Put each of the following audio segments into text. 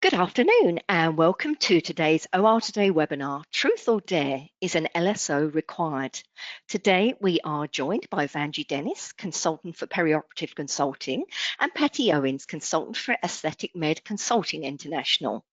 Good afternoon and welcome to today's OR Today webinar, Truth or Dare, is an LSO required? Today we are joined by Vangie Dennis, Consultant for Perioperative Consulting, and Patti Owens, Consultant for AestheticMed Consulting International.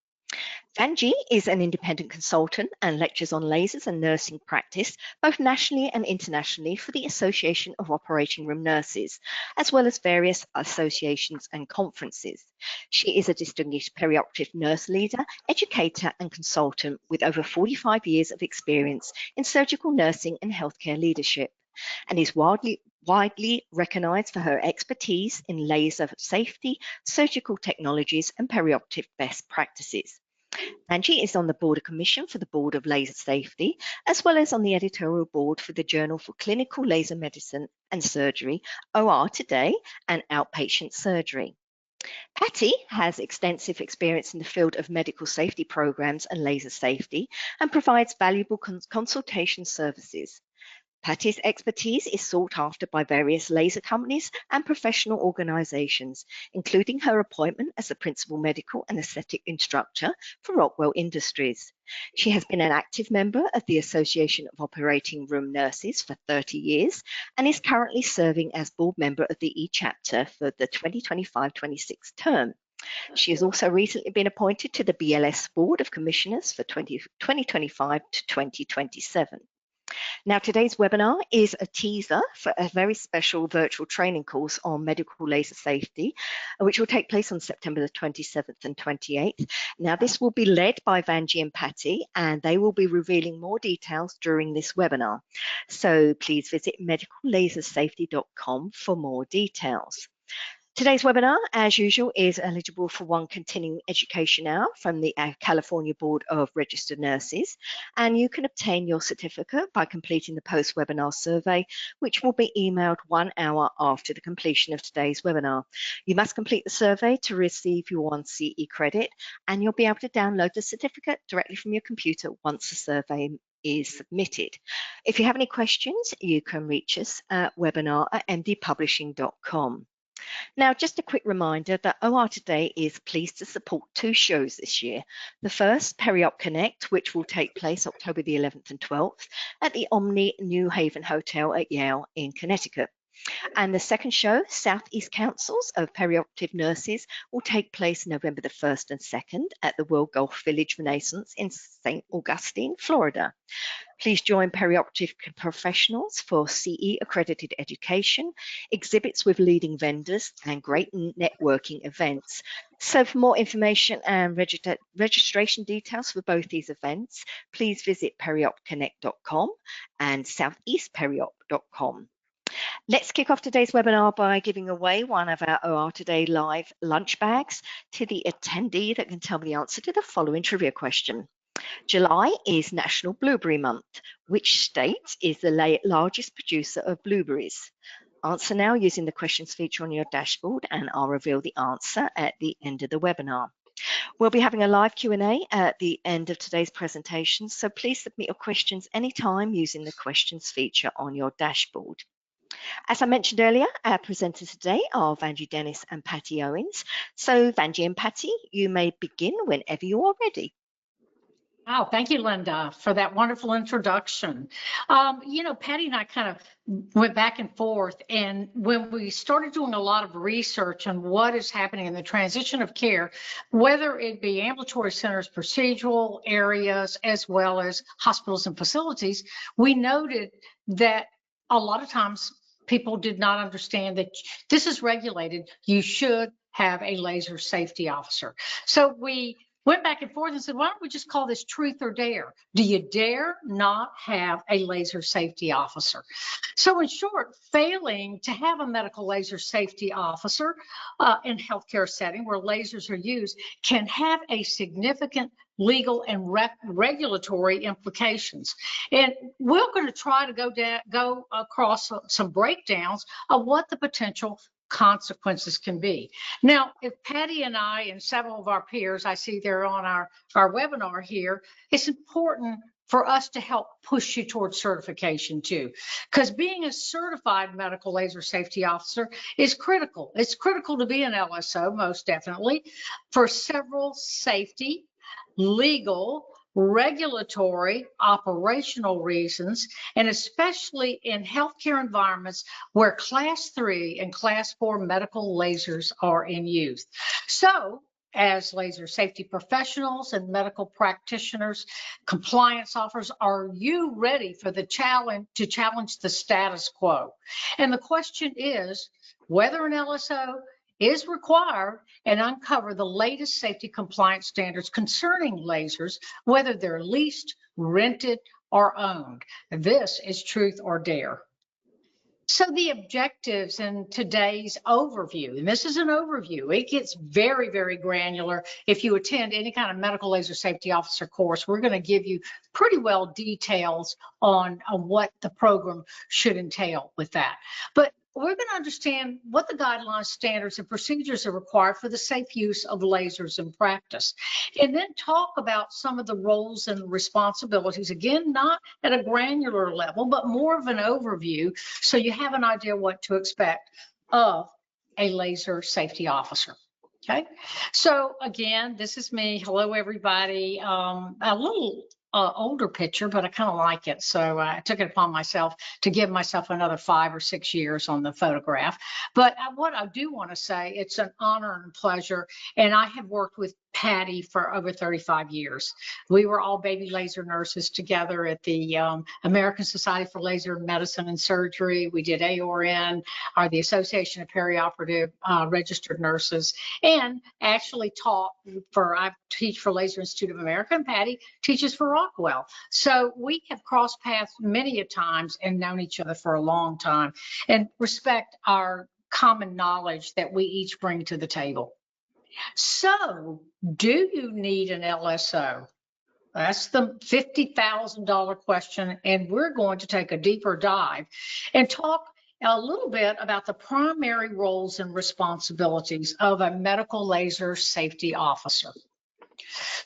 Vangie is an independent consultant and lectures on lasers and nursing practice, both nationally and internationally for the Association of Operating Room Nurses, as well as various associations and conferences. She is a distinguished perioperative nurse leader, educator and consultant with over 45 years of experience in surgical nursing and healthcare leadership, and is widely recognized for her expertise in laser safety, surgical technologies and perioperative best practices. Vangie is on the Board of Commission for the Board of Laser Safety, as well as on the editorial board for the Journal for Clinical Laser Medicine and Surgery, OR Today, and Outpatient Surgery. Patti has extensive experience in the field of medical safety programs and laser safety and provides valuable consultation services. Patti's expertise is sought after by various laser companies and professional organizations, including her appointment as the Principal Medical and Aesthetic Instructor for Rockwell Industries. She has been an active member of the Association of Operating Room Nurses for 30 years and is currently serving as board member of the E-Chapter for the 2025-26 term. She has also recently been appointed to the BLS Board of Commissioners for 2025 to 2027. Now, today's webinar is a teaser for a very special virtual training course on medical laser safety, which will take place on September the 27th and 28th. Now, this will be led by Vangie and Patti, and they will be revealing more details during this webinar. So please visit medicallasersafety.com for more details. Today's webinar, as usual, is eligible for one continuing education hour from the California Board of Registered Nurses, and you can obtain your certificate by completing the post-webinar survey, which will be emailed 1 hour after the completion of today's webinar. You must complete the survey to receive your 1 CE credit, and you'll be able to download the certificate directly from your computer once the survey is submitted. If you have any questions, you can reach us at webinar@mdpublishing.com. Now, just a quick reminder that OR Today is pleased to support 2 shows this year. The first, Periop Connect, which will take place October the 11th and 12th at the Omni New Haven Hotel at Yale in Connecticut. And the second show, Southeast Councils of Perioperative Nurses, will take place November the 1st and 2nd at the World Gulf Village Renaissance in St. Augustine, Florida. Please join perioperative professionals for CE accredited education, exhibits with leading vendors, and great networking events. So for more information and registration details for both these events, please visit periopconnect.com and southeastperiop.com. Let's kick off today's webinar by giving away one of our OR Today live lunch bags to the attendee that can tell me the answer to the following trivia question. July is National Blueberry Month. Which state is the largest producer of blueberries? Answer now using the questions feature on your dashboard, and I'll reveal the answer at the end of the webinar. We'll be having a live Q&A at the end of today's presentation, so please submit your questions anytime using the questions feature on your dashboard. As I mentioned earlier, our presenters today are Vangie Dennis and Patti Owens. So Vangie and Patti, you may begin whenever you are ready. Wow, thank you, Linda, for that wonderful introduction. Patti and I kind of went back and forth, and when we started doing a lot of research on what is happening in the transition of care, whether it be ambulatory centers, procedural areas, as well as hospitals and facilities, we noted that a lot of times people did not understand that this is regulated. You should have a laser safety officer. So we went back and forth and said, why don't we just call this Truth or Dare? Do you dare not have a laser safety officer? So in short, failing to have a medical laser safety officer in healthcare setting where lasers are used can have a significant legal and regulatory implications. And we're going to try to go across some breakdowns of what the potential consequences can be. Now, if Patti and I and several of our peers, I see they're on our webinar here, it's important for us to help push you towards certification too. Because being a certified medical laser safety officer is critical. It's critical to be an LSO, most definitely, for several safety, legal, regulatory, operational reasons, and especially in healthcare environments where Class 3 and Class 4 medical lasers are in use. So, as laser safety professionals and medical practitioners, compliance officers, are you ready for the challenge to challenge the status quo? And the question is whether an LSO is required and uncover the latest safety compliance standards concerning lasers, whether they're leased, rented, or owned. This is Truth or Dare. So the objectives in today's overview, and this is an overview, it gets very, very granular. If you attend any kind of medical laser safety officer course, we're going to give you pretty well details on what the program should entail with that. But we're going to understand what the guidelines, standards, and procedures are required for the safe use of lasers in practice. And then talk about some of the roles and responsibilities, again, not at a granular level, but more of an overview so you have an idea what to expect of a laser safety officer. Okay, so again, this is me. Hello, everybody. A little older picture, but I kind of like it. So I took it upon myself to give myself another 5 or 6 years on the photograph. But what I do want to say, it's an honor and pleasure. And I have worked with Patti for over 35 years. We were all baby laser nurses together at the American Society for Laser Medicine and Surgery. We did AORN, or the Association of Perioperative Registered Nurses, and actually taught I teach for Laser Institute of America, and Patti teaches for Rockwell. So we have crossed paths many a times and known each other for a long time and respect our common knowledge that we each bring to the table. So, do you need an LSO? That's the $50,000 question, and we're going to take a deeper dive and talk a little bit about the primary roles and responsibilities of a medical laser safety officer.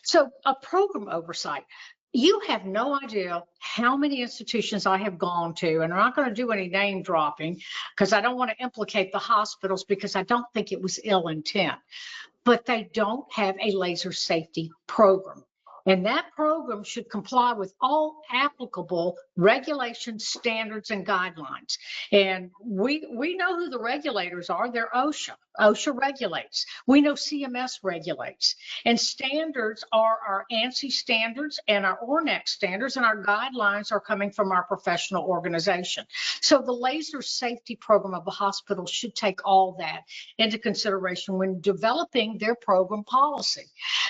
So, a program oversight. You have no idea how many institutions I have gone to, and I'm not going to do any name dropping because I don't want to implicate the hospitals because I don't think it was ill intent, but they don't have a laser safety program. And that program should comply with all applicable regulations, standards, and guidelines. And we know who the regulators are. They're OSHA. OSHA regulates. We know CMS regulates. And standards are our ANSI standards and our ORNEX standards, and our guidelines are coming from our professional organization. So the laser safety program of a hospital should take all that into consideration when developing their program policy.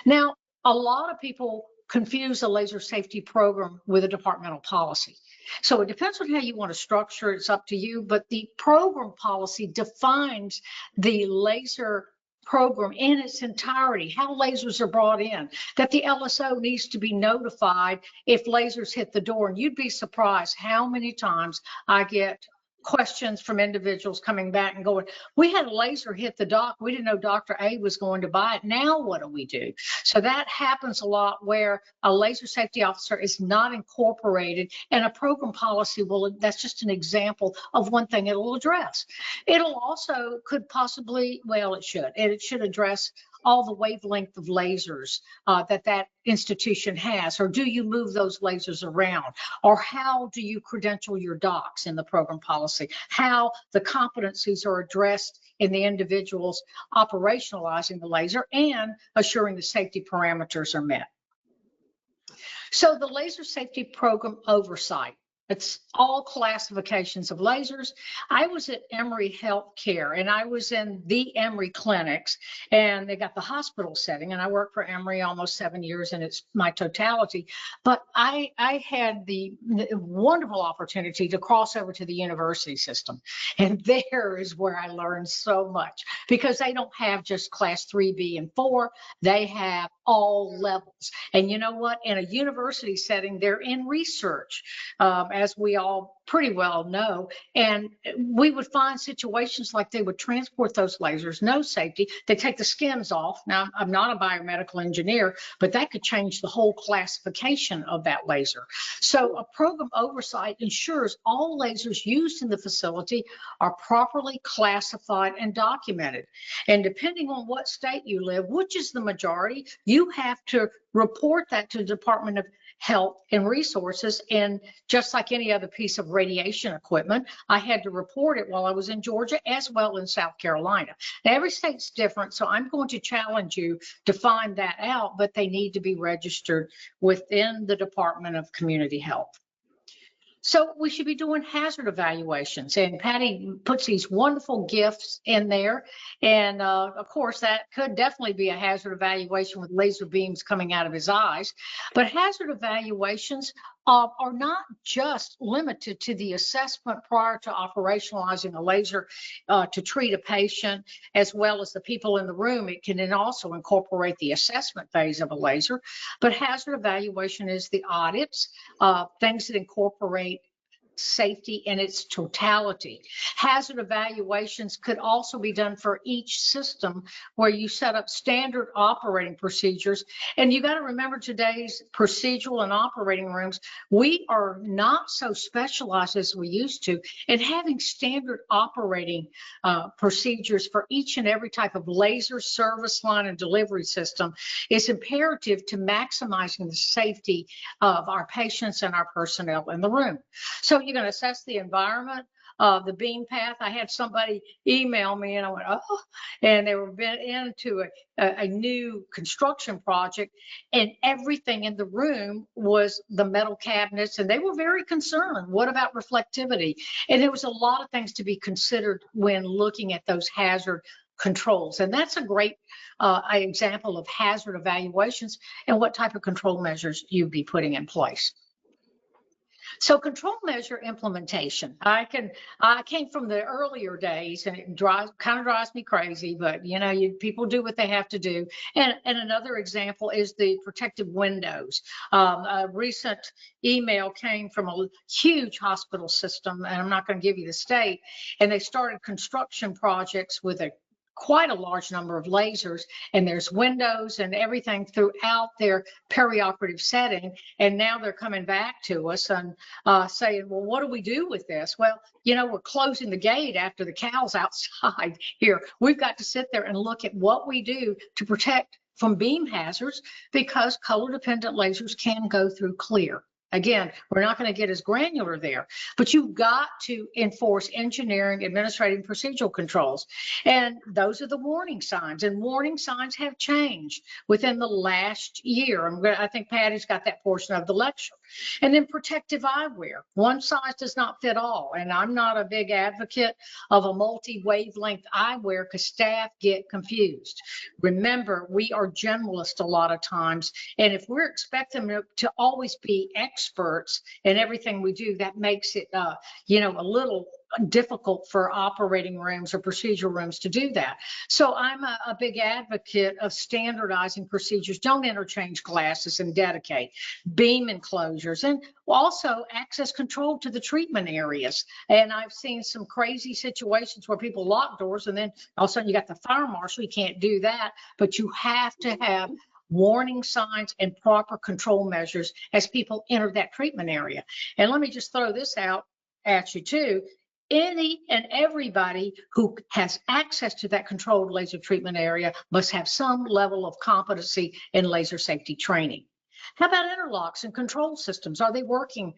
Now, a lot of people confuse a laser safety program with a departmental policy. So it depends on how you want to structure it. It's up to you, but the program policy defines the laser program in its entirety, how lasers are brought in, that the LSO needs to be notified if lasers hit the door. And you'd be surprised how many times I get questions from individuals coming back and going, we had a laser hit the dock. We didn't know Dr. A was going to buy it. Now what do we do? So that happens a lot where a laser safety officer is not incorporated, and a program policy will, that's just an example of one thing it will address. It'll also could possibly, well, it should address all the wavelength of lasers that institution has, or do you move those lasers around, or how do you credential your docs in the program policy, how the competencies are addressed in the individuals operationalizing the laser and assuring the safety parameters are met. So the laser safety program oversight. It's all classifications of lasers. I was at Emory Healthcare, and I was in the Emory clinics, and they got the hospital setting, and I worked for Emory almost 7 years, and it's my totality. But I had the wonderful opportunity to cross over to the university system, and there is where I learned so much, because they don't have just class 3B and 4, they have all levels. And you know what? In a university setting, they're in research, as we all pretty well know. And we would find situations like they would transport those lasers, no safety. They take the skins off. Now, I'm not a biomedical engineer, but that could change the whole classification of that laser. So a program oversight ensures all lasers used in the facility are properly classified and documented. And depending on what state you live, which is the majority, you have to report that to the Department of Health and Resources. And just like any other piece of radiation equipment, I had to report it while I was in Georgia as well in South Carolina. Now, every state's different, so I'm going to challenge you to find that out, but they need to be registered within the Department of Community Health. So we should be doing hazard evaluations, and Patti puts these wonderful gifts in there. And of course, that could definitely be a hazard evaluation with laser beams coming out of his eyes. But hazard evaluations are not just limited to the assessment prior to operationalizing a laser to treat a patient, as well as the people in the room. It can then also incorporate the assessment phase of a laser. But hazard evaluation is the audits, things that incorporate safety in its totality. Hazard evaluations could also be done for each system where you set up standard operating procedures. And you got to remember, today's procedural and operating rooms, we are not so specialized as we used to, and having standard operating procedures for each and every type of laser service line and delivery system is imperative to maximizing the safety of our patients and our personnel in the room. So you're going to assess the environment, the beam path. I had somebody email me and I went, oh, and they were into a new construction project, and everything in the room was the metal cabinets, and they were very concerned. What about reflectivity? And there was a lot of things to be considered when looking at those hazard controls. And that's a great example of hazard evaluations and what type of control measures you'd be putting in place. So control measure implementation. I came from the earlier days, and it kind of drives me crazy, but you know, people do what they have to do. And another example is the protective windows. A recent email came from a huge hospital system, and I'm not going to give you the state, and they started construction projects with quite a large number of lasers, and there's windows and everything throughout their perioperative setting. And now they're coming back to us and saying, well, what do we do with this? Well, you know, we're closing the gate after the cow's outside here. We've got to sit there and look at what we do to protect from beam hazards, because color dependent lasers can go through clear. Again, we're not going to get as granular there, but you've got to enforce engineering, administrative, procedural controls. And those are the warning signs, and warning signs have changed within the last year. I think Patti's got that portion of the lecture. And then protective eyewear. One size does not fit all. And I'm not a big advocate of a multi-wavelength eyewear because staff get confused. Remember, we are generalists a lot of times. And if we're expecting them to always be experts in everything we do, that makes it, you know, a little difficult for operating rooms or procedural rooms to do that. So I'm a big advocate of standardizing procedures. Don't interchange glasses, and dedicate beam enclosures, and also access control to the treatment areas. And I've seen some crazy situations where people lock doors, and then all of a sudden you got the fire marshal. You can't do that, but you have to have warning signs and proper control measures as people enter that treatment area. And let me just throw this out at you too. Any and everybody who has access to that controlled laser treatment area must have some level of competency in laser safety training. How about interlocks and control systems? Are they working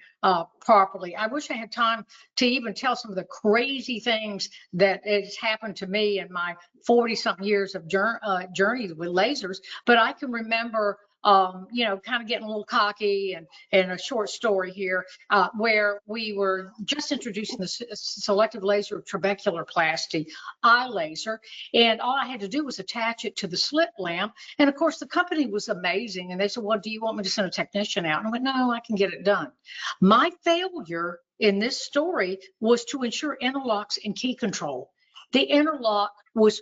properly? I wish I had time to even tell some of the crazy things that has happened to me in my 40-something years of journey with lasers, but I can remember you know, kind of getting a little cocky, and a short story here where we were just introducing the selective laser trabecularplasty eye laser, and all I had to do was attach it to the slit lamp. And of course, the company was amazing, and they said, well, do you want me to send a technician out? And I went, no, I can get it done. My failure in this story was to ensure interlocks and key control. The interlock was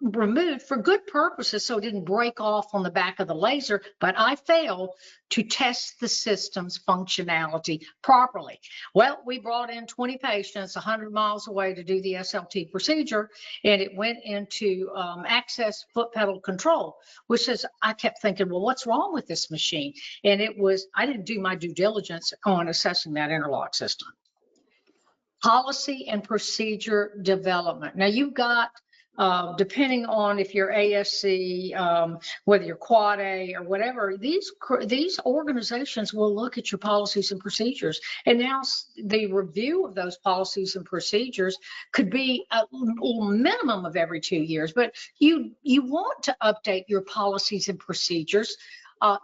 removed for good purposes so it didn't break off on the back of the laser, but I failed to test the system's functionality properly. Well, we brought in 20 patients 100 miles away to do the SLT procedure, and it went into access foot pedal control, which is, I kept thinking, well, what's wrong with this machine? And it was, I didn't do my due diligence on assessing that interlock system. Policy and procedure development. Now you've got, depending on if you're ASC, whether you're Quad A or whatever, these organizations will look at your policies and procedures. And now the review of those policies and procedures could be a minimum of every 2 years, but you want to update your policies and procedures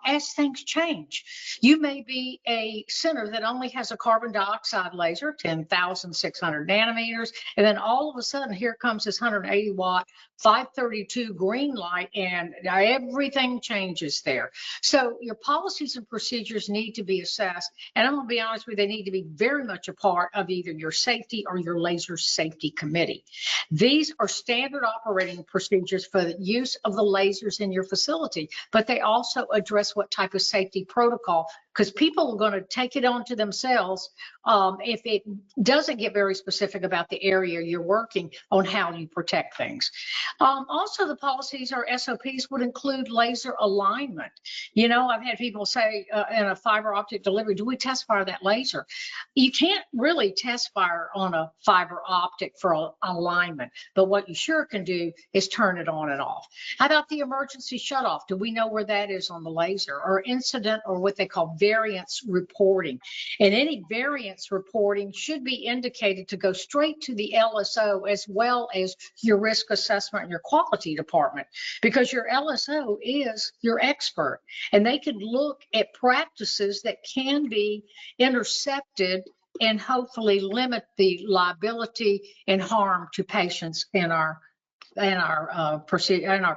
as things change. You may be a center that only has a carbon dioxide laser, 10,600 nanometers, and then all of a sudden here comes this 180 watt 532 green light, and everything changes there. So your policies and procedures need to be assessed, and I'm going to be honest with you, they need to be very much a part of either your safety or your laser safety committee. These are standard operating procedures for the use of the lasers in your facility, but they also address what type of safety protocol, because people are going to take it onto themselves if it doesn't get very specific about the area you're working on how you protect things. Also, the policies or SOPs would include laser alignment. You know, I've had people say in a fiber optic delivery, do we test fire that laser? You can't really test fire on a fiber optic for alignment, but what you sure can do is turn it on and off. How about the emergency shutoff? Do we know where that is on the laser? Or incident, or what they call variance reporting. And any variance reporting should be indicated to go straight to the LSO as well as your risk assessment and your quality department, because your LSO is your expert and they can look at practices that can be intercepted and hopefully limit the liability and harm to patients and our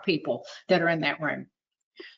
people that are in that room.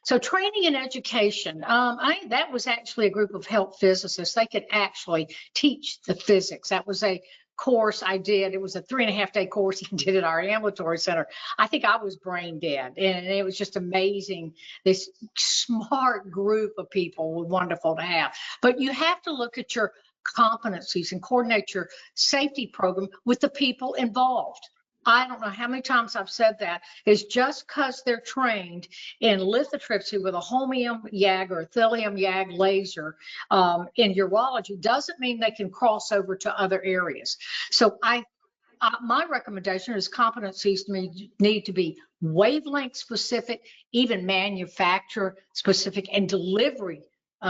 So training and education, that was actually a group of health physicists. They could actually teach the physics. That was a course I did. It was a 3.5-day course I did at our ambulatory center. I think I was brain dead, and it was just amazing. This smart group of people was wonderful to have. But you have to look at your competencies and coordinate your safety program with the people involved. I don't know how many times I've said that, is just because they're trained in lithotripsy with a holmium YAG or a thulium YAG laser in urology doesn't mean they can cross over to other areas. So my recommendation is competencies need to be wavelength specific, even manufacturer specific, and delivery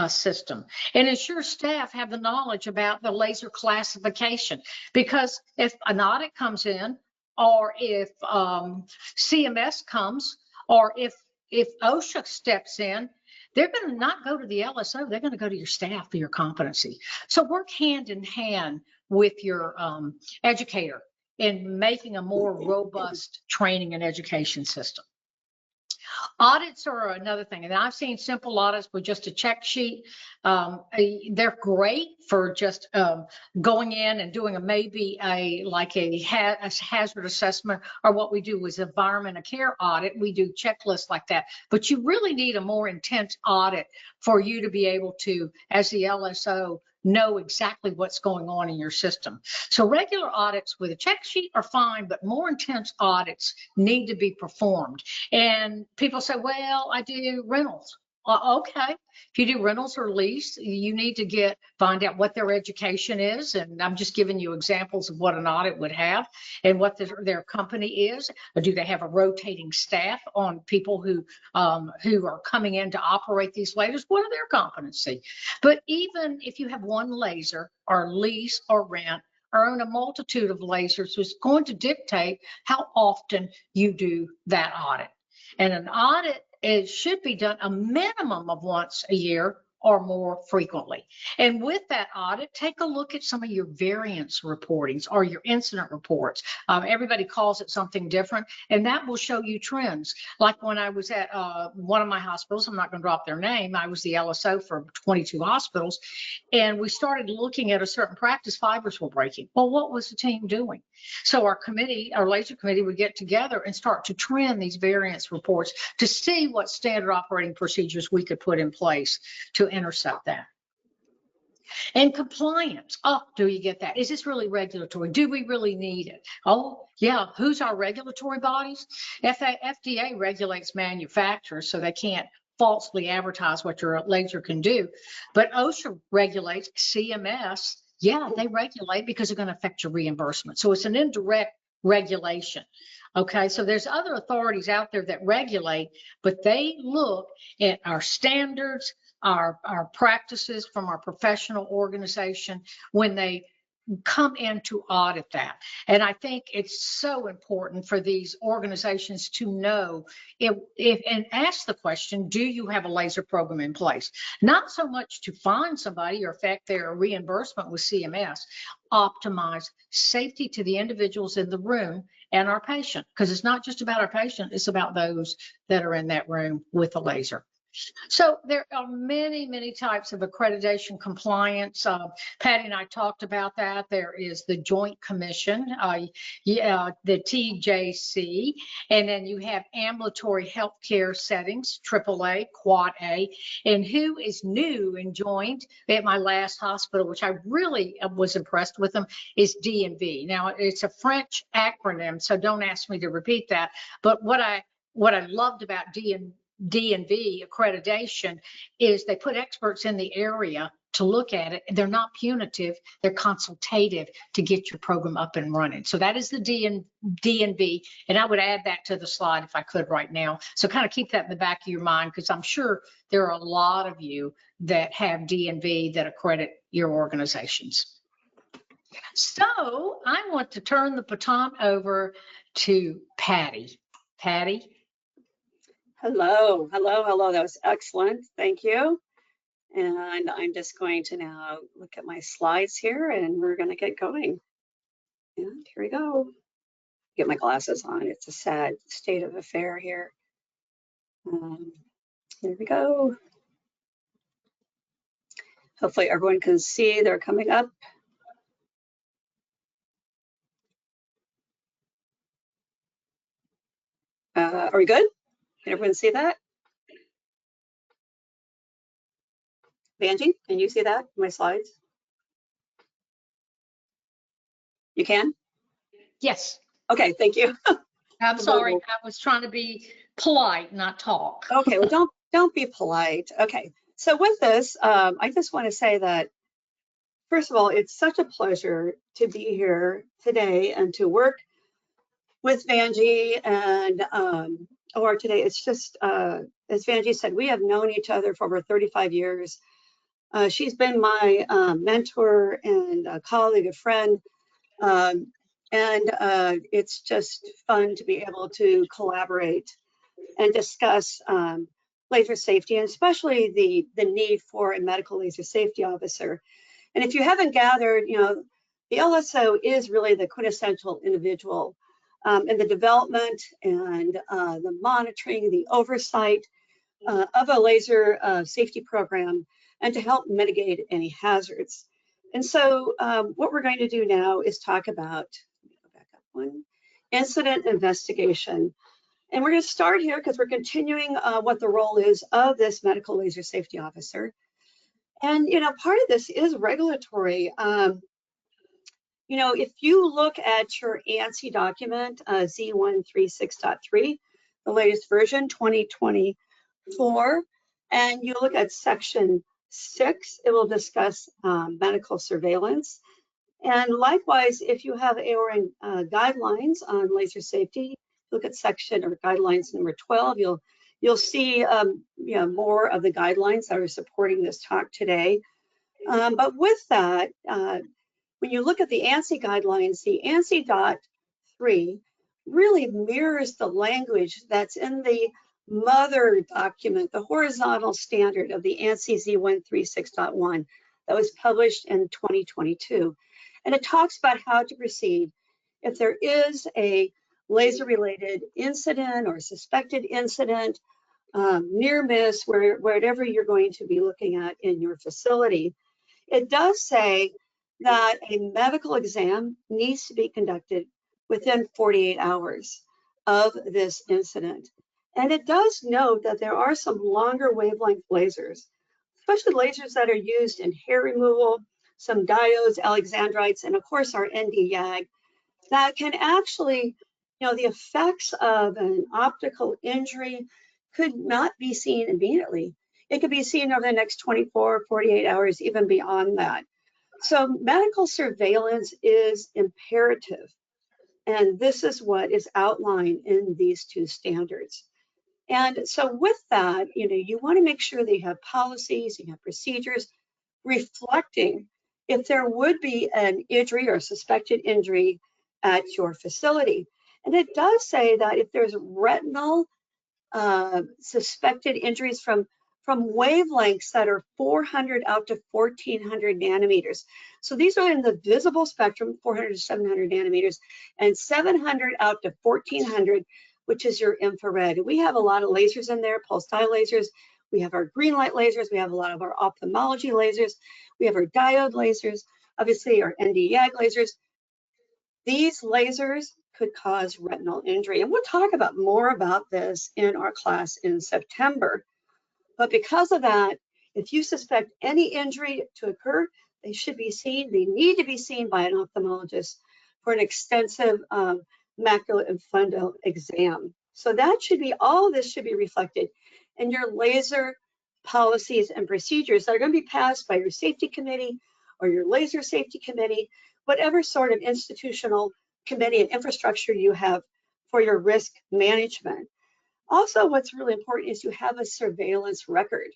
system, and ensure staff have the knowledge about the laser classification, because if an audit comes in, or if CMS comes, or if OSHA steps in, they're going to not go to the LSO, they're going to go to your staff for your competency. So work hand in hand with your educator in making a more robust training and education system. Audits are another thing, and I've seen simple audits with just a check sheet. They're great for just going in and doing maybe a hazard assessment, or what we do is environment of care audit. We do checklists like that, but you really need a more intense audit for you to be able to, as the LSO, know exactly what's going on in your system. So regular audits with a check sheet are fine, but more intense audits need to be performed. And people say, well, I do rentals. Okay, if you do rentals or lease, you need to find out what their education is. And I'm just giving you examples of what an audit would have and what their company is. Or do they have a rotating staff on people who are coming in to operate these lasers? What are their competency? But even if you have one laser or lease or rent or own a multitude of lasers, it's going to dictate how often you do that audit. And an audit, it should be done a minimum of once a year or more frequently. And with that audit, take a look at some of your variance reportings or your incident reports. Everybody calls it something different, and that will show you trends. Like when I was at one of my hospitals, I'm not going to drop their name, I was the LSO for 22 hospitals, and we started looking at a certain practice, fibers were breaking. Well, what was the team doing? So our committee, our laser committee, would get together and start to trend these variance reports to see what standard operating procedures we could put in place to intercept that. And compliance. Oh, do you get that? Is this really regulatory? Do we really need it? Oh, yeah. Who's our regulatory bodies? FDA regulates manufacturers, so they can't falsely advertise what your laser can do. But OSHA regulates CMS. Yeah, they regulate because they're going to affect your reimbursement. So it's an indirect regulation. Okay, so there's other authorities out there that regulate, but they look at our standards, our practices from our professional organization when they come in to audit that. And I think it's so important for these organizations to know if and ask the question, do you have a laser program in place? Not so much to find somebody or affect their reimbursement with CMS, optimize safety to the individuals in the room and our patient, because it's not just about our patient, it's about those that are in that room with the laser. So there are many, many types of accreditation compliance. Patti and I talked about that. There is the Joint Commission, the TJC, and then you have ambulatory healthcare settings, AAA, Quad A, and who is new and joined at my last hospital, which I really was impressed with them, is D&V. Now, it's a French acronym, so don't ask me to repeat that. But what I loved about D&V accreditation is they put experts in the area to look at it. They're not punitive, they're consultative to get your program up and running. So that is the D&V, and I would add that to the slide if I could right now. So kind of keep that in the back of your mind, because I'm sure there are a lot of you that have D&V that accredit your organizations. So I want to turn the baton over to Patti. Patti? Hello. That was excellent. Thank you. And I'm just going to now look at my slides here, and we're going to get going. And here we go. Get my glasses on. It's a sad state of affair here. Here we go. Hopefully everyone can see they're coming up. Are we good? Can everyone see that? Vangie, can you see that, my slides? You can? Yes. Okay, thank you. I'm sorry, I was trying to be polite, not talk. Okay, well, don't be polite. Okay, so with this, I just want to say that, first of all, it's such a pleasure to be here today and to work with Vangie and OR today. It's just, as Vangie said, we have known each other for over 35 years. She's been my mentor and a colleague, a friend, and it's just fun to be able to collaborate and discuss laser safety, and especially the need for a medical laser safety officer. And if you haven't gathered, you know, the LSO is really the quintessential individual in the development and the monitoring, the oversight of a laser safety program, and to help mitigate any hazards. And so what we're going to do now is talk about, back up one, incident investigation. And we're going to start here because we're continuing what the role is of this medical laser safety officer. And, you know, part of this is regulatory. You know, if you look at your ANSI document, Z136.3, the latest version, 2024, and you look at section 6, it will discuss medical surveillance. And likewise, if you have AORN guidelines on laser safety, look at section or guidelines number 12, you'll see you know, more of the guidelines that are supporting this talk today. But with that, when you look at the ANSI guidelines, the ANSI.3 really mirrors the language that's in the mother document, the horizontal standard of the ANSI Z136.1 that was published in 2022. And it talks about how to proceed if there is a laser-related incident or suspected incident, near miss, whatever you're going to be looking at in your facility. It does say that a medical exam needs to be conducted within 48 hours of this incident. And it does note that there are some longer wavelength lasers, especially lasers that are used in hair removal, some diodes, alexandrites, and of course our ND-YAG, that can actually, the effects of an optical injury could not be seen immediately. It could be seen over the next 24, 48 hours, even beyond that. So medical surveillance is imperative. And this is what is outlined in these two standards. And so with that, you want to make sure that you have policies, you have procedures reflecting if there would be an injury or suspected injury at your facility. And it does say that if there's retinal suspected injuries from wavelengths that are 400 out to 1400 nanometers. So these are in the visible spectrum, 400 to 700 nanometers, and 700 out to 1400, which is your infrared. We have a lot of lasers in there, pulse dye lasers. We have our green light lasers. We have a lot of our ophthalmology lasers. We have our diode lasers, obviously our ND-YAG lasers. These lasers could cause retinal injury. And we'll talk about more about this in our class in September. But because of that, if you suspect any injury to occur, they should be seen, they need to be seen by an ophthalmologist for an extensive macular and fundal exam. So that should be, all of this should be reflected in your laser policies and procedures that are going to be passed by your safety committee or your laser safety committee, whatever sort of institutional committee and infrastructure you have for your risk management. Also, what's really important is you have a surveillance record,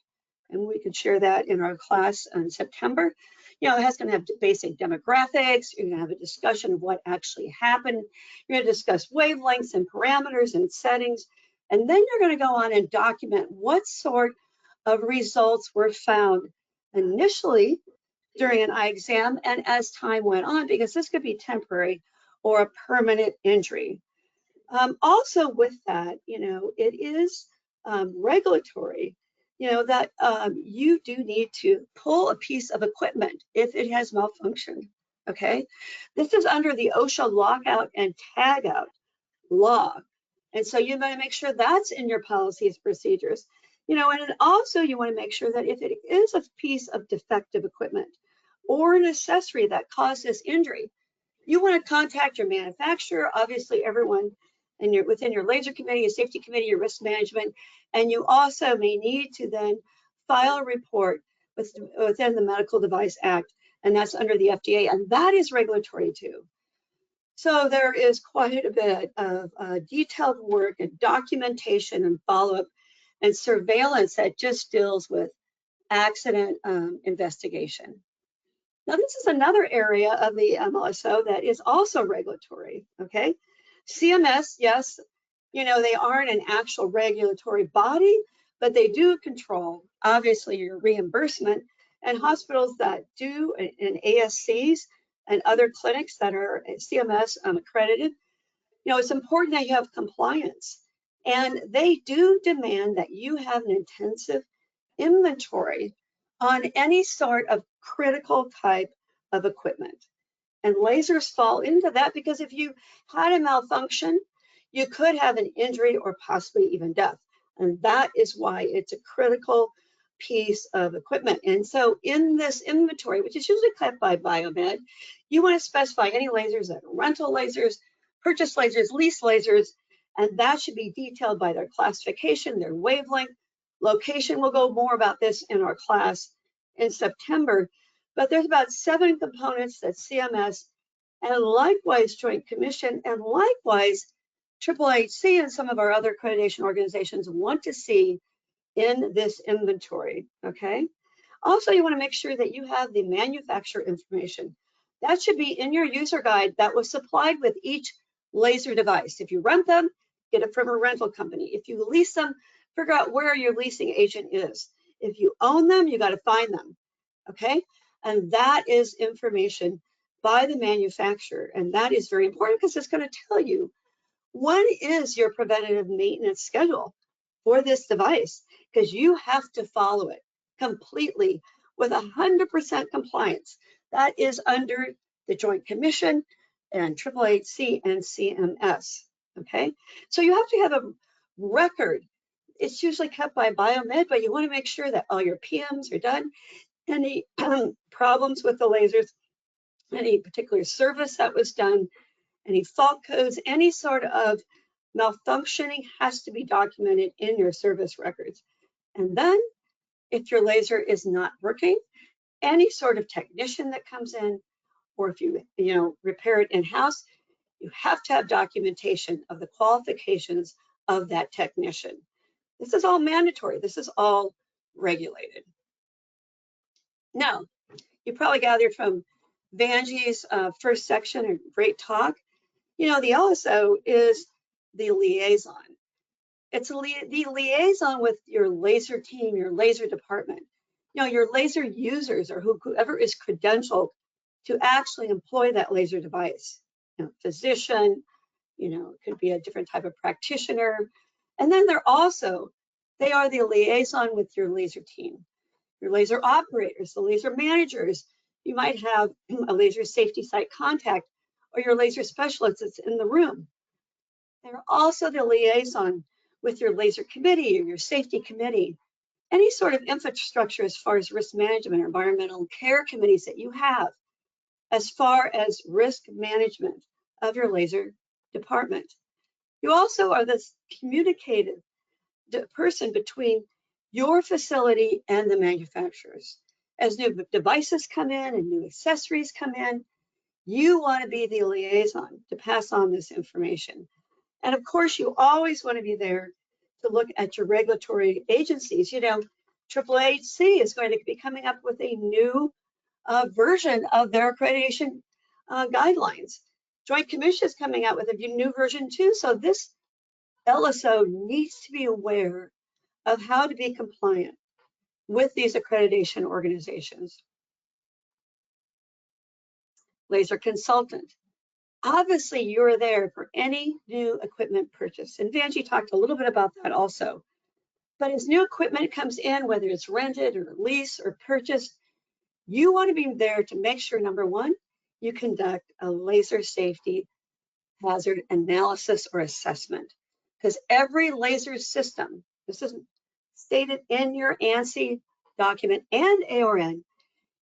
and we can share that in our class in September. It's going to have basic demographics. You're going to have a discussion of what actually happened. You're going to discuss wavelengths and parameters and settings, and then you're going to go on and document what sort of results were found initially during an eye exam and as time went on, because this could be temporary or a permanent injury. Also with that, it is regulatory, that you do need to pull a piece of equipment if it has malfunctioned, okay? This is under the OSHA lockout and tagout law. And so you want to make sure that's in your policies, procedures, and also you want to make sure that if it is a piece of defective equipment or an accessory that caused this injury, you want to contact your manufacturer, obviously everyone within your laser committee, your safety committee, your risk management, and you also may need to then file a report within the Medical Device Act, and that's under the FDA, and that is regulatory too. So there is quite a bit of detailed work and documentation and follow-up and surveillance that just deals with accident investigation. Now, this is another area of the MLSO that is also regulatory, okay? CMS, yes, they aren't an actual regulatory body, but they do control, obviously, your reimbursement, and hospitals that do, and ASCs and other clinics that are CMS accredited, it's important that you have compliance. And they do demand that you have an intensive inventory on any sort of critical type of equipment. And lasers fall into that because if you had a malfunction, you could have an injury or possibly even death. And that is why it's a critical piece of equipment. And so in this inventory, which is usually kept by Biomed, you want to specify any lasers that are rental lasers, purchase lasers, lease lasers, and that should be detailed by their classification, their wavelength, location. We'll go more about this in our class in September, but there's about 7 components that CMS and likewise Joint Commission and likewise HHC and some of our other accreditation organizations want to see in this inventory, okay? Also, you want to make sure that you have the manufacturer information. That should be in your user guide that was supplied with each laser device. If you rent them, get it from a rental company. If you lease them, figure out where your leasing agent is. If you own them, you got to find them, okay? And that is information by the manufacturer. And that is very important because it's going to tell you what is your preventative maintenance schedule for this device, because you have to follow it completely with 100% compliance. That is under the Joint Commission and AAAC and CMS, okay? So you have to have a record. It's usually kept by Biomed, but you want to make sure that all your PMs are done. Any problems with the lasers, any particular service that was done, any fault codes, any sort of malfunctioning has to be documented in your service records. And then if your laser is not working, any sort of technician that comes in, or if you repair it in-house, you have to have documentation of the qualifications of that technician. This is all mandatory. This is all regulated. Now, you probably gathered from Vangie's first section, a great talk. The LSO is the liaison. It's the liaison with your laser team, your laser department. Your laser users, or whoever is credentialed to actually employ that laser device. Physician, it could be a different type of practitioner. And then they are the liaison with your laser team, your laser operators, the laser managers. You might have a laser safety site contact or your laser specialist that's in the room. They're also the liaison with your laser committee or your safety committee, any sort of infrastructure as far as risk management or environmental care committees that you have, as far as risk management of your laser department. You also are this communicative person between your facility and the manufacturers. As new devices come in and new accessories come in, you want to be the liaison to pass on this information. And of course, you always want to be there to look at your regulatory agencies. AAAC is going to be coming up with a new version of their accreditation guidelines. Joint Commission is coming out with a new version too. So this LSO needs to be aware of how to be compliant with these accreditation organizations. Laser consultant. Obviously, you're there for any new equipment purchase. And Vangie talked a little bit about that also. But as new equipment comes in, whether it's rented or leased or purchased, you want to be there to make sure, number one, you conduct a laser safety hazard analysis or assessment. Because every laser system, this is stated in your ANSI document and AORN,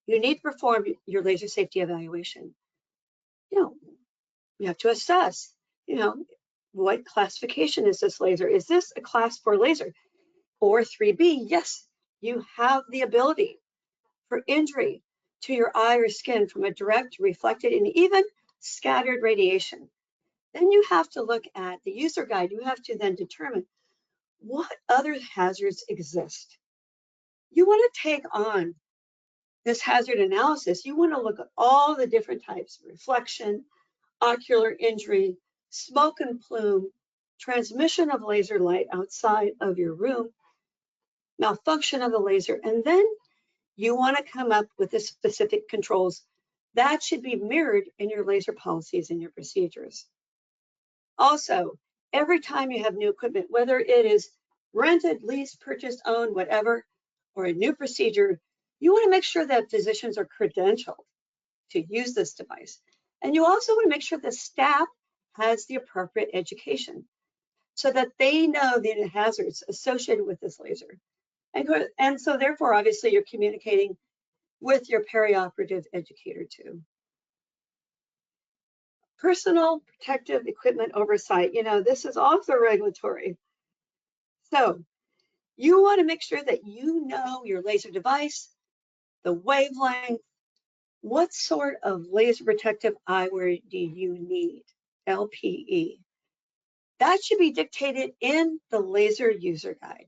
you need to perform your laser safety evaluation. You have to assess, what classification is this laser? Is this a class 4 laser or 3B? Yes, you have the ability for injury to your eye or skin from a direct, reflected, and even scattered radiation. Then you have to look at the user guide. You have to then determine what other hazards exist. You want to take on this hazard analysis. You want to look at all the different types of reflection, ocular injury, smoke and plume, transmission of laser light outside of your room, malfunction of the laser, and then you want to come up with the specific controls that should be mirrored in your laser policies and your procedures. Also, every time you have new equipment, whether it is rented, leased, purchased, owned, whatever, or a new procedure, you want to make sure that physicians are credentialed to use this device. And you also want to make sure the staff has the appropriate education so that they know the hazards associated with this laser. And so therefore, obviously, you're communicating with your perioperative educator too. Personal protective equipment oversight. This is also regulatory. So you want to make sure that you know your laser device, the wavelength, what sort of laser protective eyewear do you need, LPE. That should be dictated in the laser user guide.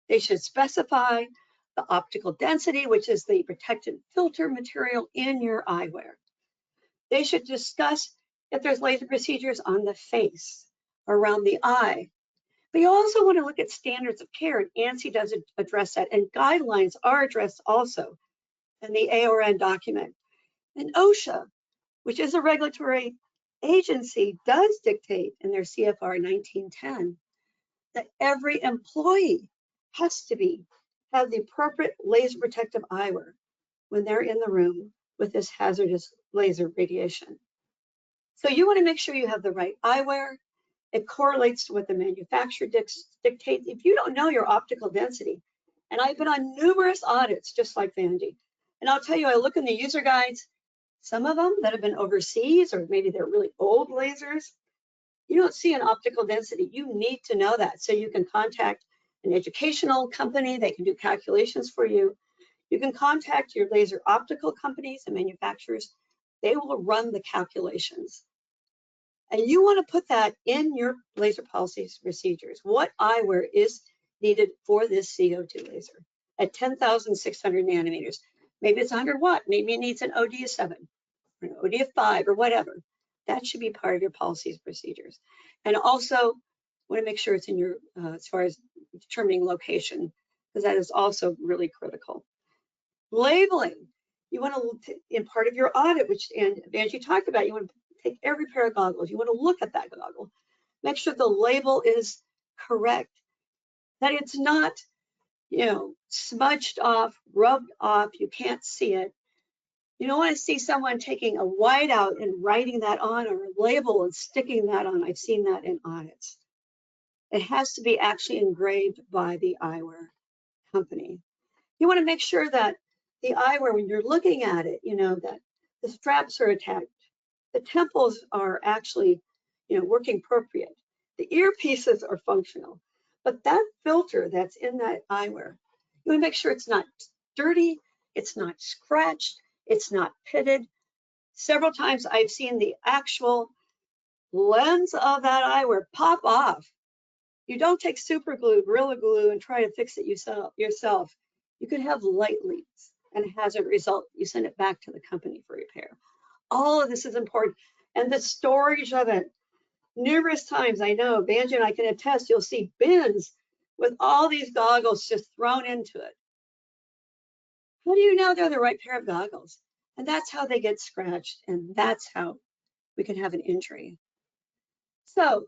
They should specify the optical density, which is the protected filter material in your eyewear. They should discuss if there's laser procedures on the face, around the eye. But you also want to look at standards of care, and ANSI does address that, and guidelines are addressed also in the AORN document. And OSHA, which is a regulatory agency, does dictate in their CFR 1910 that every employee has to have the appropriate laser protective eyewear when they're in the room with this hazardous laser radiation. So you want to make sure you have the right eyewear. It correlates to what the manufacturer dictates. If you don't know your optical density, and I've been on numerous audits just like Vangie, and I'll tell you, I look in the user guides, some of them that have been overseas, or maybe they're really old lasers, you don't see an optical density. You need to know that so you can contact an educational company. They can do calculations for you. You can contact your laser optical companies and manufacturers. They will run the calculations. And you want to put that in your laser policies procedures. What eyewear is needed for this CO2 laser at 10,600 nanometers? Maybe it's 100 watt. Maybe it needs an OD of 7 or an OD of 5 or whatever. That should be part of your policies procedures. And also want to make sure it's in your, as far as determining location, because that is also really critical. Labeling. You want to, in part of your audit, which and Vangie talked about, you want to take every pair of goggles. You want to look at that goggle. Make sure the label is correct, that it's not, smudged off, rubbed off, you can't see it. You don't want to see someone taking a whiteout and writing that on, or a label and sticking that on. I've seen that in audits. It has to be actually engraved by the eyewear company. You want to make sure that the eyewear, when you're looking at it, that the straps are attached, the temples are actually, working appropriate. The earpieces are functional, but that filter that's in that eyewear, you want to make sure it's not dirty, it's not scratched, it's not pitted. Several times I've seen the actual lens of that eyewear pop off. You don't take super glue, Gorilla Glue, and try to fix it yourself. You could have light leaks and a hazard result. You send it back to the company for repair. All of this is important. And the storage of it. Numerous times, I know, Vangie and I can attest, you'll see bins with all these goggles just thrown into it. How do you know they're the right pair of goggles? And that's how they get scratched, and that's how we can have an injury. So,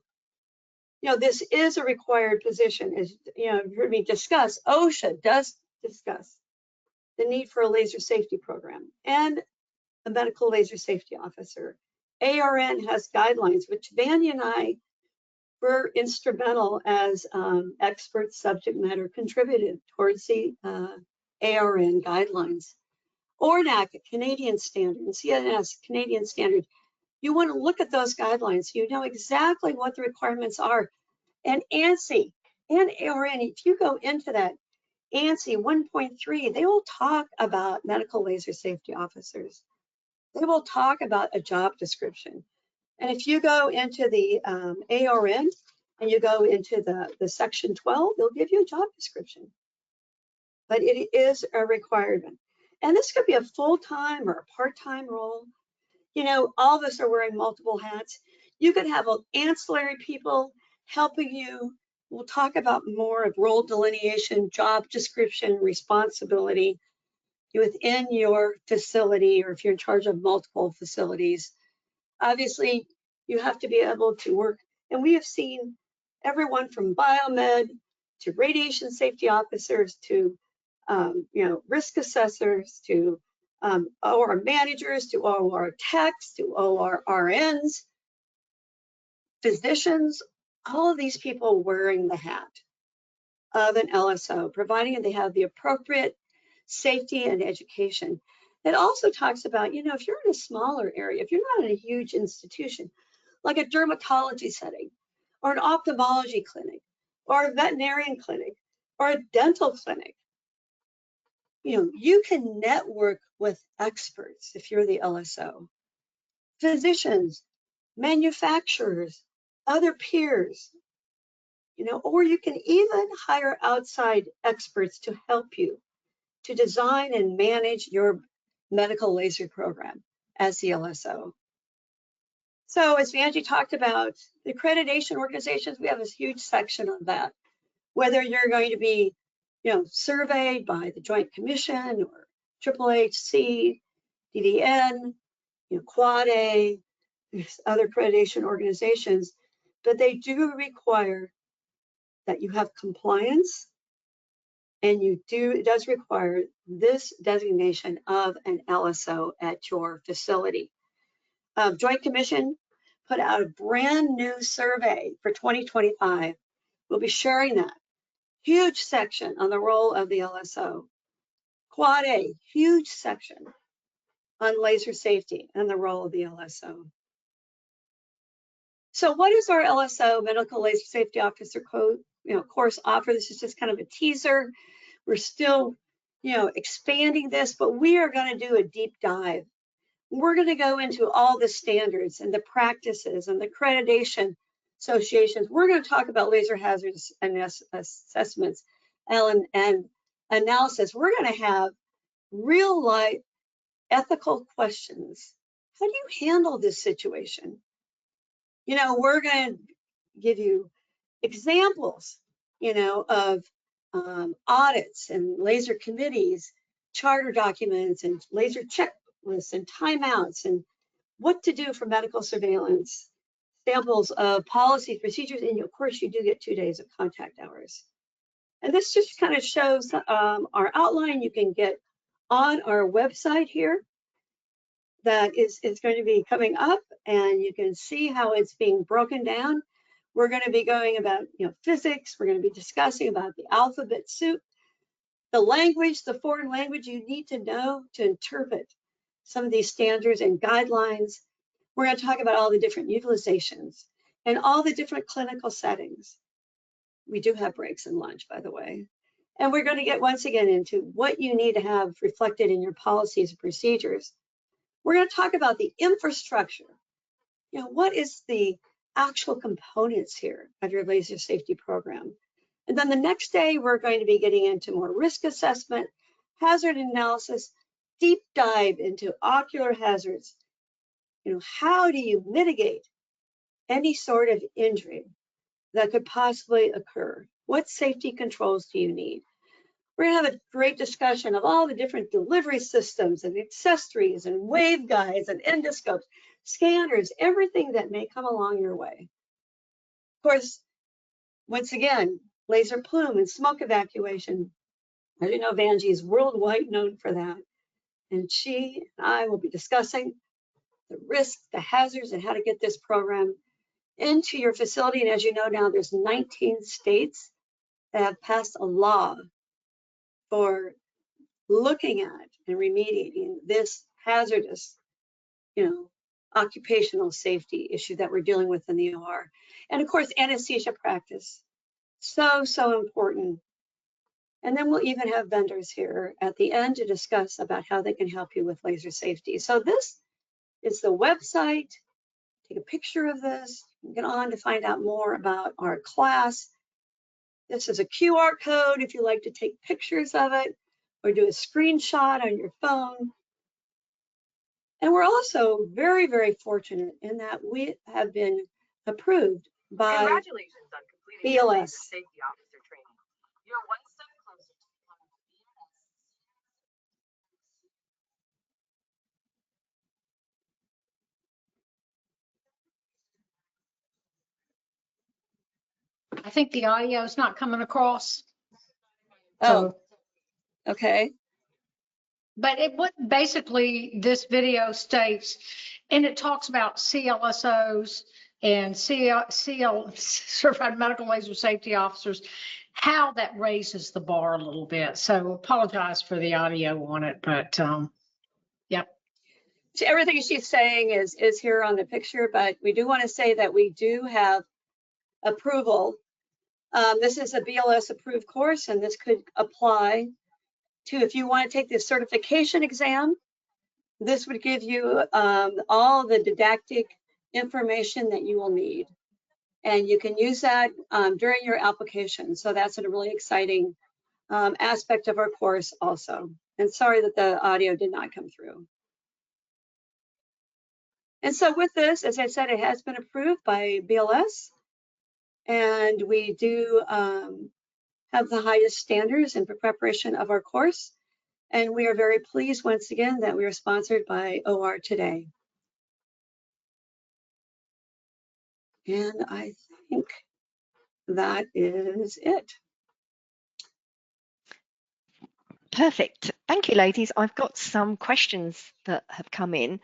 this is a required position. As you've heard me discuss, OSHA does discuss the need for a laser safety program and a medical laser safety officer. ARN has guidelines, which Vangie and I were instrumental as expert subject matter contributed towards the ARN guidelines. ORNAC, Canadian standard, and CNS, Canadian standard. You want to look at those guidelines so you know exactly what the requirements are. And ANSI and ARN, if you go into that ANSI 1.3, they will talk about medical laser safety officers. They will talk about a job description. And if you go into the ARN and you go into the section 12, they'll give you a job description. But it is a requirement. And this could be a full-time or a part-time role. All of us are wearing multiple hats. You could have ancillary people helping you. We'll talk about more of role delineation, job description, responsibility within your facility, or if you're in charge of multiple facilities. Obviously, you have to be able to work. And we have seen everyone from biomed to radiation safety officers to risk assessors to OR managers to OR techs to OR RNs, physicians, all of these people wearing the hat of an LSO, providing they have the appropriate safety and education. It also talks about, if you're in a smaller area, if you're not in a huge institution, like a dermatology setting, or an ophthalmology clinic, or a veterinarian clinic, or a dental clinic, you can network with experts if you're the LSO, physicians, manufacturers, other peers, or you can even hire outside experts to help you to design and manage your medical laser program as the LSO. So as Vangie talked about, the accreditation organizations, we have this huge section on that. Whether you're going to be, surveyed by the Joint Commission or HHC, DDN, Quad A, there's other accreditation organizations, but they do require that you have compliance, and it does require this designation of an LSO at your facility. Joint Commission put out a brand new survey for 2025. We'll be sharing that. Huge section on the role of the LSO. Quad A, huge section on laser safety and the role of the LSO. So what does our LSO, Medical Laser Safety Officer course offer? This is just kind of a teaser. We're still, expanding this, but we are going to do a deep dive. We're going to go into all the standards and the practices and the accreditation associations. We're going to talk about laser hazards and assessments and analysis. We're going to have real life ethical questions. How do you handle this situation? We're going to give you examples, of audits and laser committees, charter documents and laser checklists and timeouts and what to do for medical surveillance, samples of policies, procedures, and of course you do get 2 days of contact hours. And this just kind of shows our outline. You can get on our website here that is going to be coming up, and you can see how it's being broken down. We're going to be going about physics. We're going to be discussing about the alphabet soup, the language, the foreign language you need to know to interpret some of these standards and guidelines. We're going to talk about all the different utilizations and all the different clinical settings. We do have breaks and lunch, by the way. And we're going to get once again into what you need to have reflected in your policies and procedures. We're going to talk about the infrastructure. What is the actual components here of your laser safety program? And then the next day, we're going to be getting into more risk assessment, hazard analysis, deep dive into ocular hazards. How do you mitigate any sort of injury that could possibly occur? What safety controls do you need? We're going to have a great discussion of all the different delivery systems and accessories and waveguides and endoscopes, scanners, everything that may come along your way. Of course, once again, laser plume and smoke evacuation. As you know, Vangie is worldwide known for that. And she and I will be discussing the risks, the hazards, and how to get this program into your facility. And as you know now, there's 19 states that have passed a law for looking at and remediating this hazardous, occupational safety issue that we're dealing with in the OR. And of course, anesthesia practice, so important. And then we'll even have vendors here at the end to discuss about how they can help you with laser safety. So this is the website. Take a picture of this, get on to find out more about our class. This is a QR code if you like to take pictures of it or do a screenshot on your phone. And we're also very, very fortunate in that we have been approved by Congratulations on completing BLS. your laser safety officer training. You're one step closer to becoming I think the audio is not coming across. Oh, okay. But what basically this video states, and it talks about CLSOs and CL certified medical laser safety officers, how that raises the bar a little bit. So apologize for the audio on it, but yep. So everything she's saying is here on the picture, but we do want to say that we do have approval. This is a BLS approved course, and this could apply to if you want to take the certification exam. This would give you all the didactic information that you will need. And you can use that during your application. So that's a really exciting aspect of our course also. And sorry that the audio did not come through. And so with this, as I said, it has been approved by BLS, and we do have the highest standards in preparation of our course. And we are very pleased once again that we are sponsored by OR today. And I think that is it. Perfect. Thank you, ladies. I've got some questions that have come in.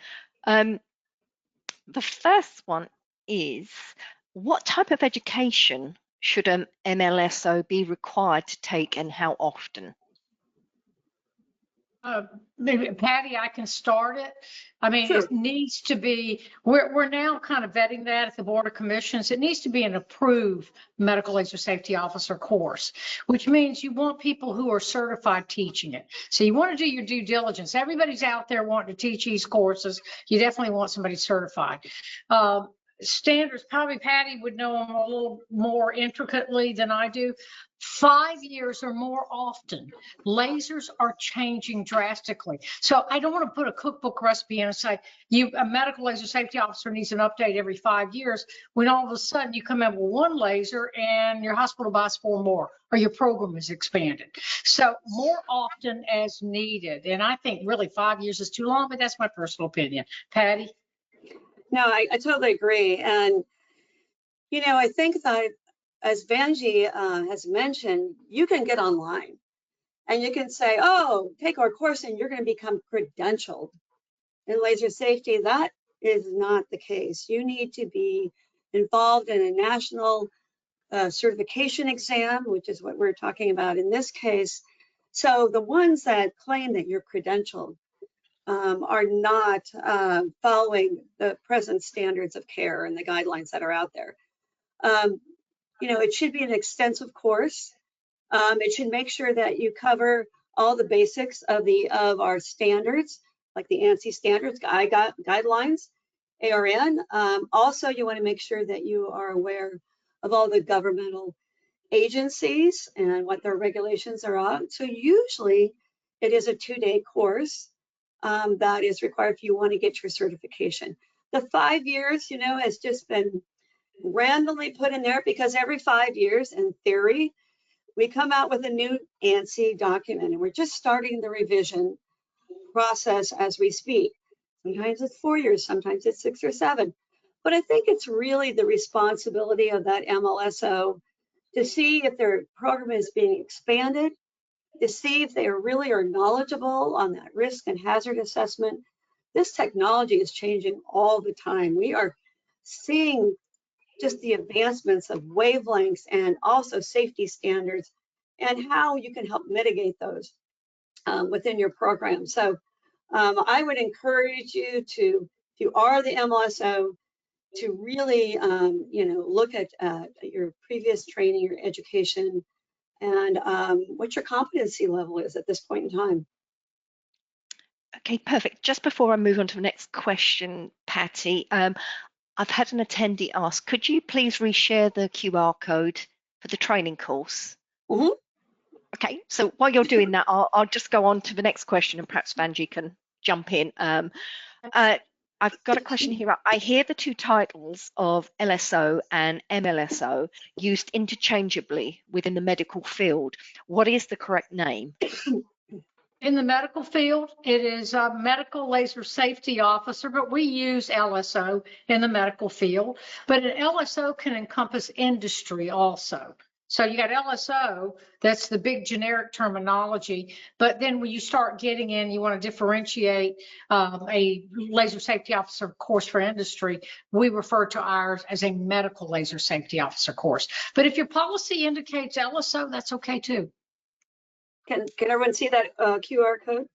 The first one is, what type of education should an MLSO be required to take and how often? Maybe Patti, I can start it. I mean, Sure. It needs to be, we're now kind of vetting that at the Board of Commissions. It needs to be an approved medical laser safety officer course, which means you want people who are certified teaching it. So you want to do your due diligence. Everybody's out there wanting to teach these courses. You definitely want somebody certified. Standards, probably Patti would know them a little more intricately than I do. 5 years or more often. Lasers are changing drastically. So I don't want to put a cookbook recipe in and say, a medical laser safety officer needs an update every 5 years, when all of a sudden you come in with one laser and your hospital buys 4 more, or your program is expanded. So more often as needed. And I think really 5 years is too long, but that's my personal opinion. Patti? No, I totally agree. And, you know, I think that as Vangie has mentioned, you can get online and you can say, oh, take our course and you're going to become credentialed in laser safety. That is not the case. You need to be involved in a national certification exam, which is what we're talking about in this case. So the ones that claim that you're credentialed are not following the present standards of care and the guidelines that are out there. You know, it should be an extensive course. It should make sure that you cover all the basics of our standards, like the ANSI standards, guidelines, ARN. Also, you want to make sure that you are aware of all the governmental agencies and what their regulations are on. So usually it is a 2-day course that is required if you want to get your certification. The 5 years, you know, has just been randomly put in there because every 5 years, in theory, we come out with a new ANSI document, and we're just starting the revision process as we speak. Sometimes it's 4 years, sometimes it's 6 or 7. But I think it's really the responsibility of that MLSO to see if their program is being expanded, to see if they really are knowledgeable on that risk and hazard assessment. This technology is changing all the time. We are seeing just the advancements of wavelengths and also safety standards and how you can help mitigate those within your program. So I would encourage you to, if you are the MLSO, to really, you know, look at your previous training, your education, and what your competency level is at this point in time. Okay, perfect. Just before I move on to the next question, Patti, I've had an attendee ask, could you please reshare the QR code for the training course? Mm-hmm. Okay, so while you're doing that, I'll just go on to the next question and perhaps Vangie can jump in. I've got a question here. I hear the two titles of LSO and MLSO used interchangeably within the medical field. What is the correct name? In the medical field, it is a medical laser safety officer, but we use LSO in the medical field. But an LSO can encompass industry also. So you got LSO, that's the big generic terminology. But then when you start getting in, you want to differentiate a laser safety officer course for industry, we refer to ours as a medical laser safety officer course. But if your policy indicates LSO, that's okay too. Can everyone see that QR code?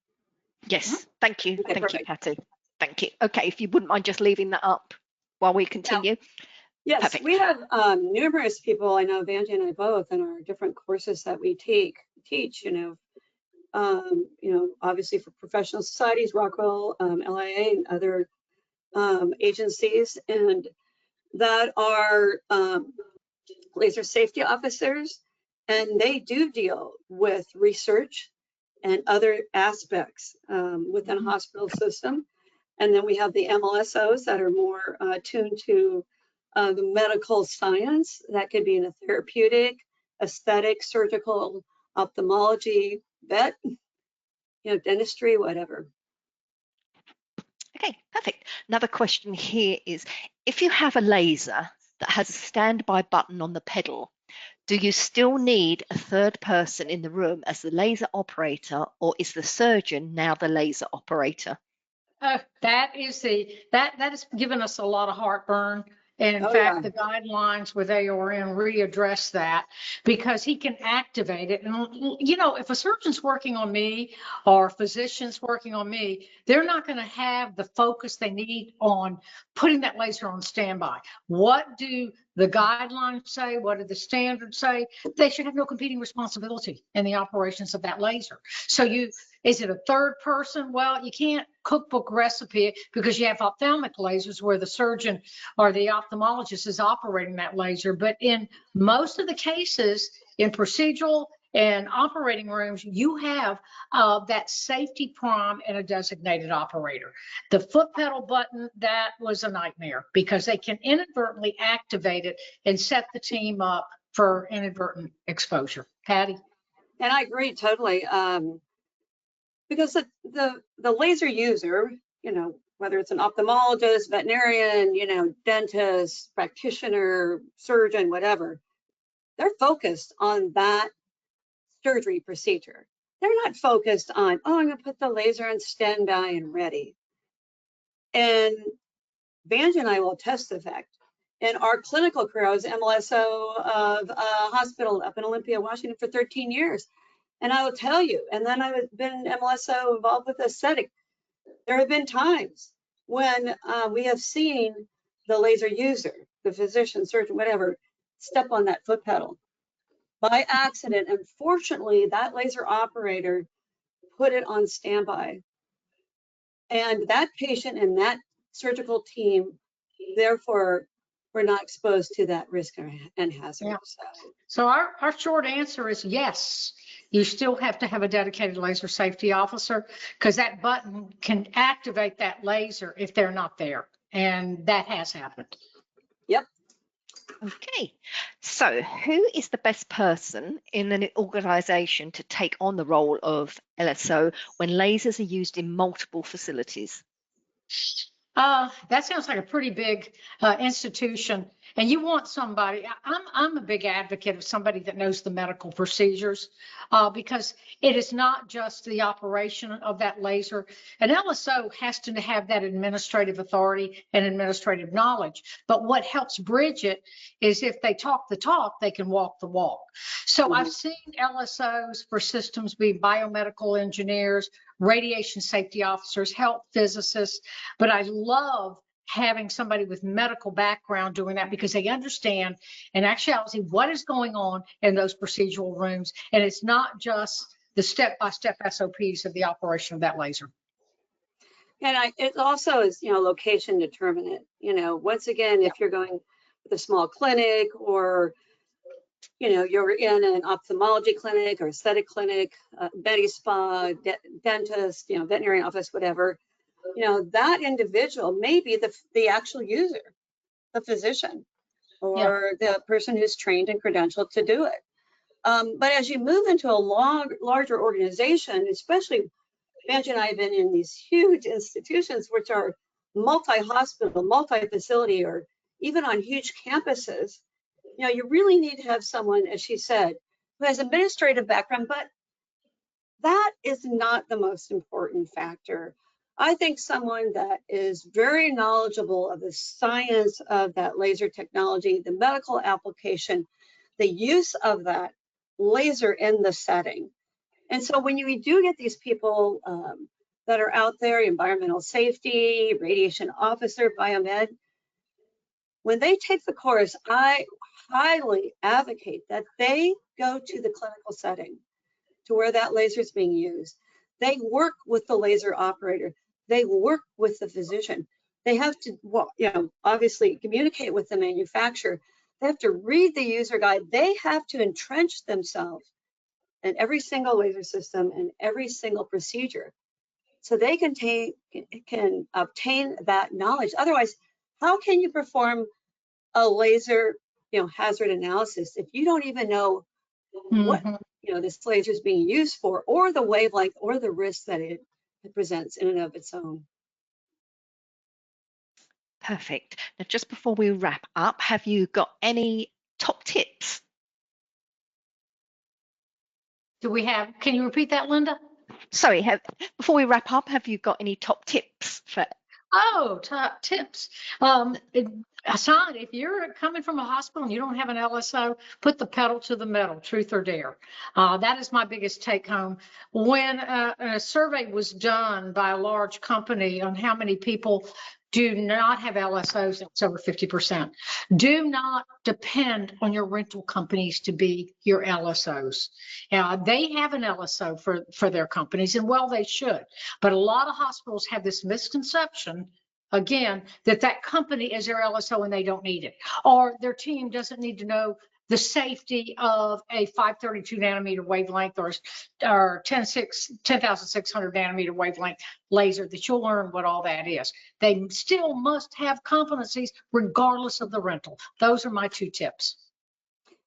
Yes, thank you. Okay, Thank perfect. you, Patti. Thank you. Okay, if you wouldn't mind just leaving that up while we continue. Yes, Perfect. we have numerous people, I know Vangie and I both, in our different courses that we teach, you know, obviously for professional societies, Rockwell, LIA, and other agencies, and that are laser safety officers, and they do deal with research and other aspects within a hospital system. And then we have the MLSOs that are more tuned to the medical science. That could be in a therapeutic, aesthetic, surgical, ophthalmology, vet, dentistry, whatever. Okay, perfect. Another question here is, if you have a laser that has a standby button on the pedal, do you still need a third person in the room as the laser operator, or is the surgeon now the laser operator? That has given us a lot of heartburn. And in Oh, fact, yeah. the guidelines with AORN readdress that, because he can activate it. And, if a surgeon's working on me or a physician's working on me, they're not going to have the focus they need on putting that laser on standby. What do the guidelines say? What do the standards say? They should have no competing responsibility in the operations of that laser. So is it a third person? Well, you can't cookbook recipe because you have ophthalmic lasers where the surgeon or the ophthalmologist is operating that laser. But in most of the cases, in procedural and operating rooms, you have that safety prime and a designated operator. The foot pedal button, that was a nightmare because they can inadvertently activate it and set the team up for inadvertent exposure. Patti? And I agree totally. Because the laser user, whether it's an ophthalmologist, veterinarian, dentist, practitioner, surgeon, whatever, they're focused on that surgery procedure. They're not focused on, I'm going to put the laser on standby and ready. And Vangie and I will attest to the fact. In our clinical career, I was MLSO of a hospital up in Olympia, Washington for 13 years. And I will tell you, and then I've been MLSO involved with aesthetic. There have been times when we have seen the laser user, the physician, surgeon, whatever, step on that foot pedal by accident. Unfortunately, that laser operator put it on standby. And that patient and that surgical team, therefore, were not exposed to that risk and hazard. Yeah. So our short answer is yes. You still have to have a dedicated laser safety officer because that button can activate that laser if they're not there. And that has happened. Yep. Okay, so who is the best person in an organization to take on the role of LSO when lasers are used in multiple facilities? That sounds like a pretty big institution. And you want somebody, I'm a big advocate of somebody that knows the medical procedures because it is not just the operation of that laser. An LSO has to have that administrative authority and administrative knowledge. But what helps bridge it is if they talk the talk, they can walk the walk. So I've seen LSOs for systems be biomedical engineers, radiation safety officers, health physicists, but I love having somebody with medical background doing that because they understand in actuality what is going on in those procedural rooms. And it's not just the step-by-step SOPs of the operation of that laser. And it also is, location determinant. Once again, if you're going with a small clinic or, you're in an ophthalmology clinic or aesthetic clinic, med spa, dentist, veterinarian office, whatever, that individual may be the actual user, the physician, or the person who's trained and credentialed to do it. But as you move into a larger organization, especially Vangie and I have been in these huge institutions, which are multi-hospital, multi-facility, or even on huge campuses, you really need to have someone, as she said, who has administrative background, but that is not the most important factor. I think someone that is very knowledgeable of the science of that laser technology, the medical application, the use of that laser in the setting. And so when you do get these people that are out there, environmental safety, radiation officer, biomed, when they take the course, I highly advocate that they go to the clinical setting to where that laser is being used. They work with the laser operator. They work with the physician. They have to, obviously communicate with the manufacturer. They have to read the user guide. They have to entrench themselves in every single laser system and every single procedure. so they can obtain that knowledge. Otherwise, how can you perform a laser, hazard analysis if you don't even know what this laser is being used for, or the wavelength, or the risk that it presents in and of its own? Perfect. Now, just before we wrap up, have you got any top tips? Can you repeat that, Linda? Sorry, before we wrap up, have you got any top tips for? Oh, top tips. Hassan, if you're coming from a hospital and you don't have an LSO, put the pedal to the metal, truth or dare. That is my biggest take home. When a survey was done by a large company on how many people do not have LSOs, it's over 50%. Do not depend on your rental companies to be your LSOs. They have an LSO for their companies, and well, they should. But a lot of hospitals have this misconception, again, that company is their LSO and they don't need it, or their team doesn't need to know the safety of a 532 nanometer wavelength or 10,600 nanometer wavelength laser, that you'll learn what all that is. They still must have competencies regardless of the rental. Those are my 2 tips.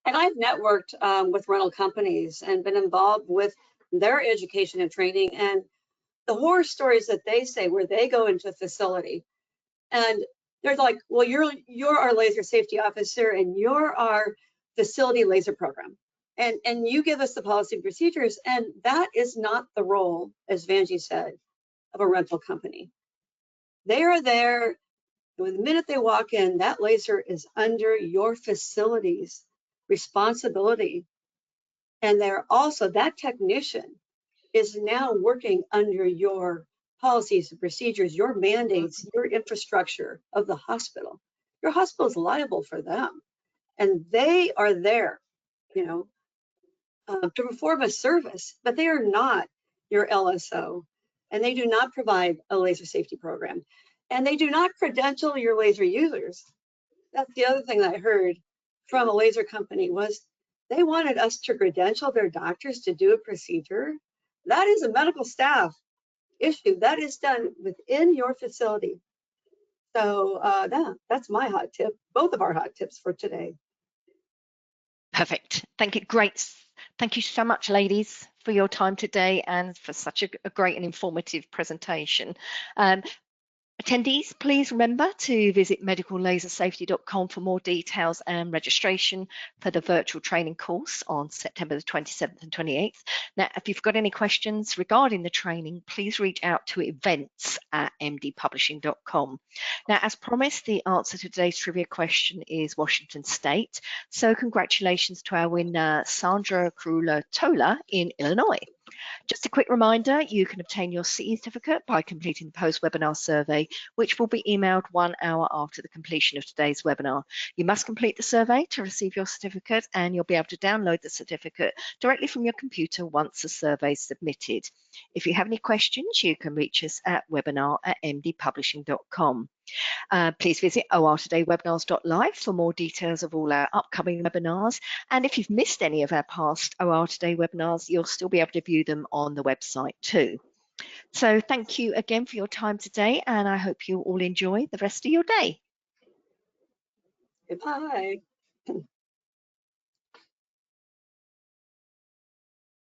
And I've networked with rental companies and been involved with their education and training, and the horror stories that they say where they go into a facility and they're like, well, you're our laser safety officer and you're our facility laser program. And you give us the policy and procedures. And that is not the role, as Vangie said, of a rental company. They are there. The minute they walk in, that laser is under your facility's responsibility. And they're also, that technician is now working under your policies and procedures, your mandates, your infrastructure of the hospital. Your hospital is liable for them. And they are there, to perform a service, but they are not your LSO. And they do not provide a laser safety program. And they do not credential your laser users. That's the other thing that I heard from a laser company was they wanted us to credential their doctors to do a procedure. That is a medical staff issue. That is done within your facility. So that's my hot tip, both of our hot tips for today. Perfect. Thank you. Great. Thank you so much, ladies, for your time today and for such a great and informative presentation. Attendees, please remember to visit medicallasersafety.com for more details and registration for the virtual training course on September the 27th and 28th. Now, if you've got any questions regarding the training, please reach out to events@mdpublishing.com. Now, as promised, the answer to today's trivia question is Washington State. So congratulations to our winner, Sandra Krula-Tola in Illinois. Just a quick reminder, you can obtain your CE certificate by completing the post-webinar survey, which will be emailed 1 hour after the completion of today's webinar. You must complete the survey to receive your certificate, and you'll be able to download the certificate directly from your computer once the survey is submitted. If you have any questions, you can reach us at webinar@mdpublishing.com. Please visit ortodaywebinars.live for more details of all our upcoming webinars. And if you've missed any of our past OR Today webinars, you'll still be able to view them on the website too. So thank you again for your time today, and I hope you all enjoy the rest of your day. Goodbye.